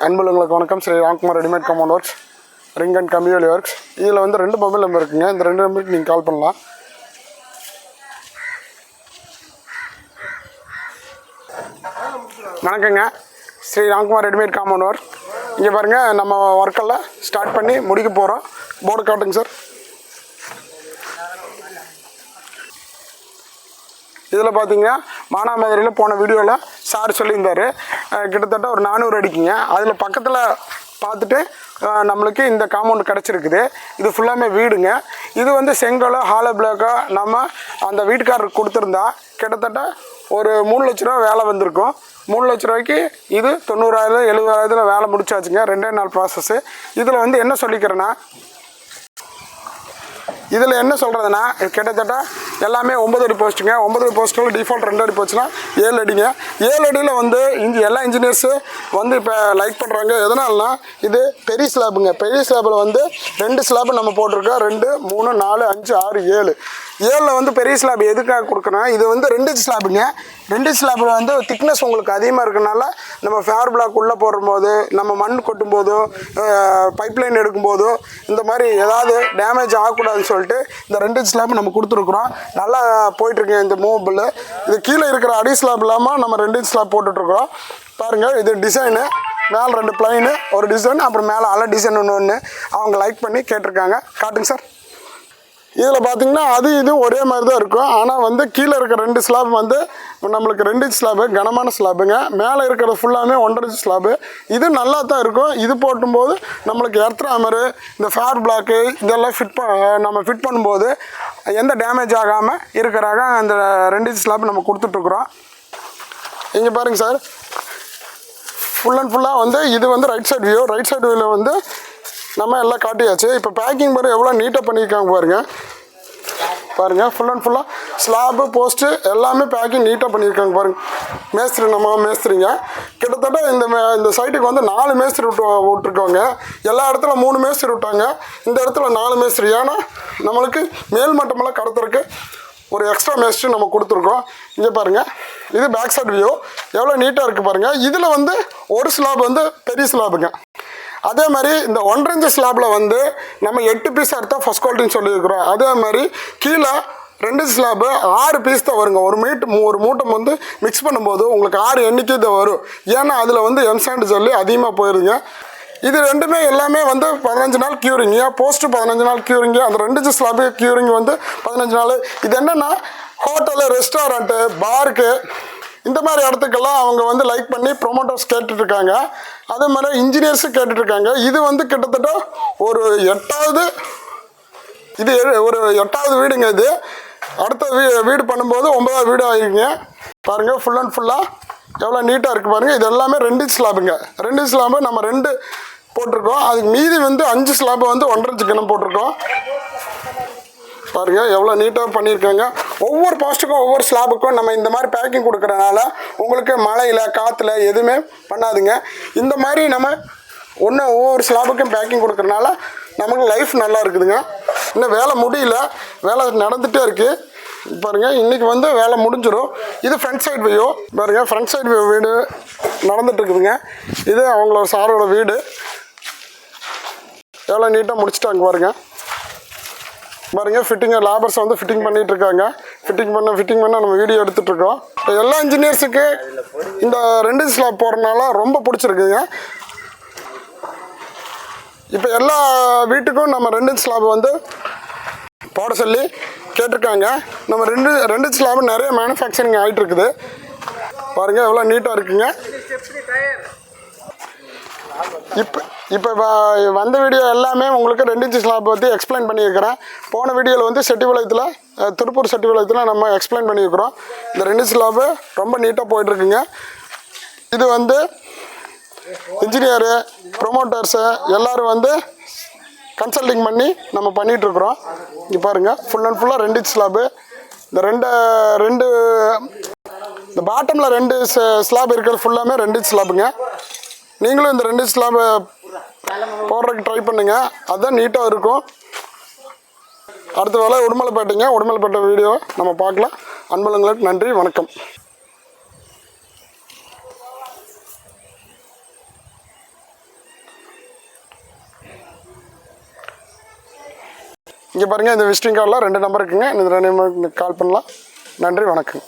அன்புள்ளவங்களுக்கு வணக்கம். Shri Ramkumar readymade compound works, ring and கம்பியூலி works. இதில் வந்து 2 மொபைல் நம்பர் இருக்குங்க. இந்த 2 நம்பருக்கு நீங்கள் கால் பண்ணலாம். வணக்கங்க. Shri Ramkumar readymade compound work. இங்கே பாருங்கள், நம்ம ஒர்க்கெல்லாம் ஸ்டார்ட் பண்ணி முடிக்க போகிறோம். போர்டு காட்டுங்க சார். இதில் பார்த்தீங்கன்னா மானாமதுரையில் போன வீடியோவில் சார் சொல்லியிருந்தார், கிட்டத்தட்ட ஒரு 400 அடிக்குங்க. அதில் பக்கத்தில் பார்த்துட்டு நம்மளுக்கு இந்த காம்பவுண்ட் கிடச்சிருக்குது. இது ஃபுல்லாமே வீடுங்க. இது வந்து செங்கலோ ஹாலோ பிளாக்கோ நம்ம அந்த வீட்டுக்காரருக்கு கொடுத்துருந்தா கிட்டத்தட்ட ஒரு 3 லட்ச ரூபா வேலை வந்திருக்கும். 3 லட்ச ரூபாய்க்கு இது 90,000 70,000 வேலை முடிச்சாச்சுங்க. 2 நாள் ப்ராசஸ்ஸு. இதில் வந்து என்ன சொல்லிக்கிறேன்னா, இதில் என்ன சொல்கிறதுனா, கிட்டத்தட்ட எல்லாமே 9 அடி போஸ்ட்டுங்க. 9 அடி போஸ்ட்டில் டிஃபால்ட் 2 அடி போச்சுன்னா 7 அடிங்க. 7 அடியில் வந்து எல்லா இன்ஜினியர்ஸு வந்து இப்போ லைக் பண்ணுறாங்க. எதனால்னா, இது பெரிய ஸ்லாப்புங்க. பெரிய ஸ்லாப்பில் வந்து 2 ஸ்லாப்பு நம்ம போட்டிருக்கோம். 2, 3, 4, 5, 6, 7. 7ல் வந்து பெரிய ஸ்லாப் எதுக்காக கொடுக்குறோம், இது வந்து 2 இன்ச் ஸ்லாப்புங்க. 2 இன்ச் ஸ்லாப்பில் வந்து திக்னஸ் உங்களுக்கு அதிகமாக இருக்கனால நம்ம ஃபேர் பிளாக் உள்ளே போடும்போது, நம்ம மண் கொட்டும் போதோ, பைப்லைன் எடுக்கும்போதோ இந்த மாதிரி ஏதாவது டேமேஜ் ஆகக்கூடாதுன்னு சொல்லிட்டு இந்த 2 இன்ச் ஸ்லாப் நம்ம கொடுத்துருக்குறோம். நல்லா போயிட்டுருக்கேன் இந்த மூவபிள். இது கீழே இருக்கிற அடி ஸ்லாப் இல்லாமல் நம்ம 2 இன்ச் ஸ்லாப் போட்டுட்ருக்குறோம். பாருங்கள், இது டிசைனு. மேலே 2 பிளைனு, ஒரு டிசைன், அப்புறம் மேலே அலை டிசைன் ஒன்று அவங்க லைக் பண்ணி கேட்டிருக்காங்க. காட்டுங்க சார். இதில் பார்த்தீங்கன்னா அது இது ஒரே மாதிரி தான் இருக்கும். ஆனால் வந்து கீழே இருக்கிற 2 ஸ்லாப் வந்து நம்மளுக்கு 2 இன்ச் ஸ்லாப்பு, கனமான ஸ்லாப்புங்க. மேலே இருக்கிறது ஃபுல்லாமே 1.5 இன்ச் ஸ்லாப்பு. இது நல்லா தான் இருக்கும். இது போட்டும்போது நம்மளுக்கு எர்த்ராமரு, இந்த ஃபேர் பிளாக்கு இதெல்லாம் நம்ம ஃபிட் பண்ணும்போது எந்த டேமேஜ் ஆகாமல் இருக்கிறாங்க அந்த 2 இன்ச் ஸ்லாப் நம்ம கொடுத்துட்ருக்குறோம். இங்கே பாருங்கள் சார், ஃபுல் அண்ட் ஃபுல்லாக வந்து இது வந்து right side view. Right side வியூவில் வந்து நம்ம எல்லாம் காட்டியாச்சு. இப்போ பேக்கிங் பாருங்கள் எவ்வளோ நீட்டாக பண்ணியிருக்காங்க பாருங்கள். ஃபுல் அண்ட் ஃபுல்லாக ஸ்லாப்பு, போஸ்ட்டு எல்லாமே பேக்கிங் நீட்டாக பண்ணியிருக்காங்க பாருங்கள். மேஸ்திரி நம்ம மேஸ்திரிங்க. கிட்டத்தட்ட இந்த சைட்டுக்கு வந்து 4 மேஸ்திரி விட்டுருக்காங்க. எல்லா இடத்துல 3 மேஸ்திரி விட்டாங்க. இந்த இடத்துல 4 மேஸ்திரி. ஏன்னா நம்மளுக்கு மேல் மட்டமெல்லாம் கடத்துறதுக்கு ஒரு எக்ஸ்ட்ரா மேஸ்திரி நம்ம கொடுத்துருக்கோம். இங்கே பாருங்கள், இது பேக் சைடு வியூ எவ்வளோ நீட்டாக இருக்குது பாருங்கள். இதில் வந்து ஒரு ஸ்லாப் வந்து பெரிய ஸ்லாப்புங்க. அதே மாதிரி இந்த 1.5 இன்ச் ஸ்லாப்பில் வந்து நம்ம 8 பீஸ் எடுத்தால் ஃபஸ்ட் குவாலிட்டின்னு சொல்லியிருக்கிறோம். அதே மாதிரி கீழே 2 இன்ச் ஸ்லாப்பு 6 பீஸ் தான் வருங்க. ஒரு மூட்டை வந்து மிக்ஸ் பண்ணும்போது உங்களுக்கு 6 எண்ணிக்கை தான் வரும். ஏன்னா அதில் வந்து எம்சாண்ட் சொல்லி அதிகமாக போயிருங்க. இது ரெண்டுமே எல்லாமே வந்து 15 நாள் க்யூரிங்க. போஸ்ட்டு 15 நாள் க்யூரிங்க. அந்த 2 இன்ச் ஸ்லாப்பு க்யூரிங் வந்து 15 நாள். இது என்னென்னா ஹோட்டலு, ரெஸ்டாரண்ட்டு, பாருக்கு இந்த மாதிரி இடத்துக்கெல்லாம் அவங்க வந்து லைக் பண்ணி ப்ரொமோட்டர்ஸ் கேட்டுட்ருக்காங்க. அதே மாதிரி இன்ஜினியர்ஸும் கேட்டுட்ருக்காங்க. இது வந்து கிட்டத்தட்ட ஒரு 8வது வீடுங்க. இது அடுத்த வீடு பண்ணும்போது 9வது வீடு ஆகிருங்க. பாருங்கள், ஃபுல் அண்ட் ஃபுல்லாக எவ்வளோ நீட்டாக இருக்குது பாருங்கள். இது எல்லாமே 2 இன்ச் ஸ்லாப்புங்க. 2 இன்ச் ஸ்லாப்பு நம்ம 2 போட்டிருக்கோம். அதுக்கு மீதி வந்து 5 ஸ்லாப்பு வந்து 1.5 இன்ச் கிணம் போட்டிருக்கோம். பாருங்கள் எவ்வளோ நீட்டாக பண்ணியிருக்காங்க. ஒவ்வொரு போஸ்ட்டுக்கும் ஒவ்வொரு ஸ்லாபுக்கும் நம்ம இந்த மாதிரி பேக்கிங் கொடுக்குறனால உங்களுக்கு மழையில் காற்றுல எதுவுமே பண்ணாதுங்க. இந்த மாதிரி நம்ம ஒவ்வொரு ஸ்லாபுக்கும் பேக்கிங் கொடுக்குறனால நமக்கு லைஃப் நல்லா இருக்குதுங்க. இன்னும் வேலை முடியல, வேலை நடந்துகிட்டே இருக்குது. பாருங்கள், இன்றைக்கி வந்து வேலை முடிஞ்சிடும். இது ஃப்ரண்ட் சைடு வியூ பாருங்கள். ஃப்ரண்ட் சைடு வியூ வீடு நடந்துகிட்ருக்குதுங்க. இது அவங்களோட சாரோட வீடு. எவ்வளோ நீட்டாக முடிச்சுட்டாங்க பாருங்கள். ஃபிட்டிங்கு லேபர்ஸ் வந்து ஃபிட்டிங் பண்ணிகிட்ருக்காங்க. ஃபிட்டிங் பண்ண நம்ம வீடியோ எடுத்துகிட்ருக்கோம். எல்லா இன்ஜினியர்ஸுக்கு இந்த 2 இன்ச் ஸ்லாப் போடுறதுனால ரொம்ப பிடிச்சிருக்குங்க. இப்போ எல்லா வீட்டுக்கும் நம்ம 2 இன்ச் ஸ்லாப் வந்து போட சொல்லி கேட்டிருக்காங்க. நம்ம 2 இன்ச் ஸ்லாப் நிறைய மேனுஃபேக்சரிங் ஆகிட்டு இருக்குது. பாருங்கள் எவ்வளோ நீட்டாக இருக்குங்க. இப்போ வந்த வீடியோ எல்லாமே உங்களுக்கு 2 இன்ச் ஸ்லாப் பற்றி எக்ஸ்பிளைன் பண்ணியிருக்கிறேன். போன வீடியோவில் வந்து திருப்பூர் செட்டிபாளையத்தில் நம்ம எக்ஸ்பிளைன் பண்ணியிருக்கிறோம். இந்த 2 இன்ச் ஸ்லாப்பு ரொம்ப நீட்டாக போயிட்டுருக்குங்க. இது வந்து இன்ஜினியரு, ப்ரொமோட்டர்ஸு எல்லோரும் வந்து கன்சல்டிங் பண்ணி நம்ம பண்ணிகிட்ருக்குறோம். இங்கே பாருங்கள், ஃபுல் அண்ட் ஃபுல்லாக 2 இன்ச் ஸ்லாப்பு. இந்த பாட்டமில் 2 ஸ்லாப் இருக்கிறது ஃபுல்லாமே 2 இன்ச் ஸ்லாப்புங்க. நீங்களும் இந்த 2 இன்ச் ஸ்லாப் போடுறதுக்கு ட்ரை பண்ணுங்கள். அதுதான் நீட்டாக இருக்கும். அடுத்த வேலை உடுமலைப்பேட்டை வீடியோ நம்ம பார்க்கலாம். அன்புள்ளங்களுக்கு நன்றி, வணக்கம். இங்கே பாருங்கள் இந்த விசிட்டிங் கார்டில் 2 நம்பர் இருக்குங்க. இந்த 2 நம்பருக்கு கால் பண்ணலாம். நன்றி, வணக்கம்.